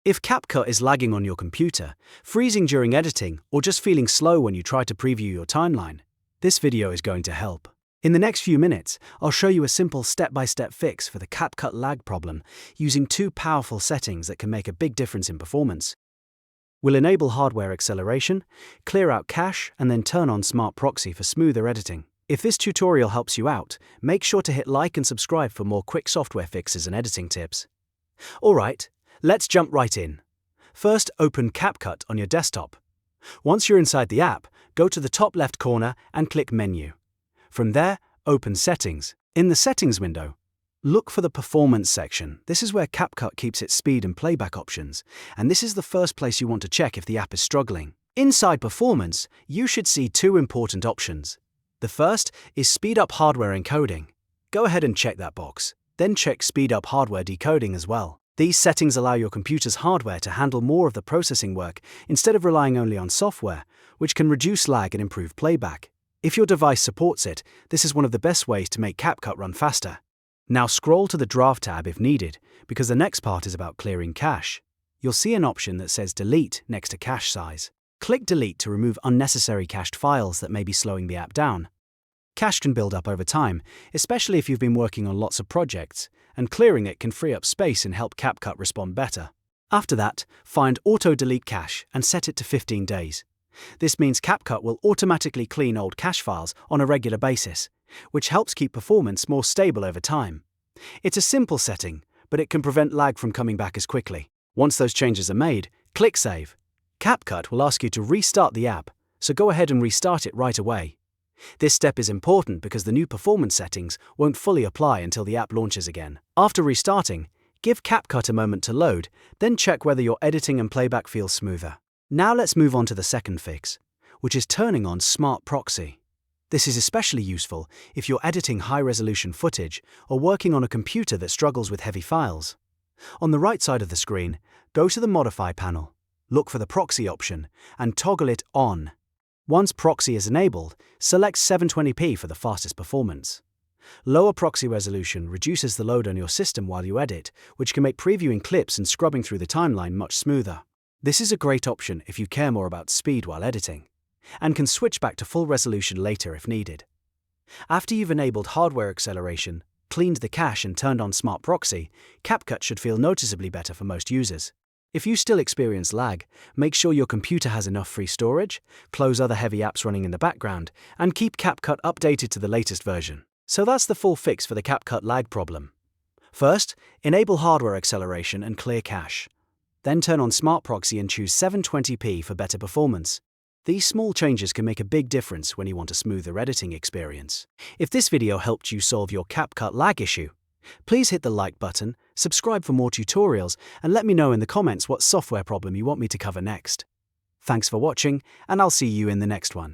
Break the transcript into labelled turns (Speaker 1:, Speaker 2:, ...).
Speaker 1: If CapCut is lagging on your computer, freezing during editing, or just feeling slow when you try to preview your timeline, this video is going to help. In the next few minutes, I'll show you a simple step-by-step fix for the CapCut lag problem using two powerful settings that can make a big difference in performance. We'll enable hardware acceleration, clear out cache, and then turn on Smart Proxy for smoother editing. If this tutorial helps you out, make sure to hit like and subscribe for more quick software fixes and editing tips. Alright, let's jump right in. First, open CapCut on your desktop. Once you're inside the app, go to the top left corner and click Menu. From there, open Settings. In the Settings window, look for the Performance section. This is where CapCut keeps its speed and playback options, and this is the first place you want to check if the app is struggling. Inside Performance, you should see two important options. The first is Speed Up Hardware Encoding. Go ahead and check that box. Then check Speed Up Hardware Decoding as well. These settings allow your computer's hardware to handle more of the processing work instead of relying only on software, which can reduce lag and improve playback. If your device supports it, this is one of the best ways to make CapCut run faster. Now scroll to the Draft tab if needed, because the next part is about clearing cache. You'll see an option that says Delete next to cache size. Click Delete to remove unnecessary cached files that may be slowing the app down. Cache can build up over time, especially if you've been working on lots of projects, and clearing it can free up space and help CapCut respond better. After that, find Auto Delete Cache and set it to 15 days. This means CapCut will automatically clean old cache files on a regular basis, which helps keep performance more stable over time. It's a simple setting, but it can prevent lag from coming back as quickly. Once those changes are made, click Save. CapCut will ask you to restart the app, so go ahead and restart it right away. This step is important because the new performance settings won't fully apply until the app launches again. After restarting, give CapCut a moment to load, then check whether your editing and playback feels smoother. Now let's move on to the second fix, which is turning on Smart Proxy. This is especially useful if you're editing high-resolution footage or working on a computer that struggles with heavy files. On the right side of the screen, go to the Modify panel, look for the Proxy option, and toggle it on. Once Proxy is enabled, select 720p for the fastest performance. Lower proxy resolution reduces the load on your system while you edit, which can make previewing clips and scrubbing through the timeline much smoother. This is a great option if you care more about speed while editing, and can switch back to full resolution later if needed. After you've enabled hardware acceleration, cleaned the cache and turned on Smart Proxy, CapCut should feel noticeably better for most users. If you still experience lag, make sure your computer has enough free storage, close other heavy apps running in the background, and keep CapCut updated to the latest version. So that's the full fix for the CapCut lag problem. First, enable hardware acceleration and clear cache. Then turn on Smart Proxy and choose 720p for better performance. These small changes can make a big difference when you want a smoother editing experience. If this video helped you solve your CapCut lag issue, please hit the like button, subscribe for more tutorials, and let me know in the comments what software problem you want me to cover next. Thanks for watching, and I'll see you in the next one.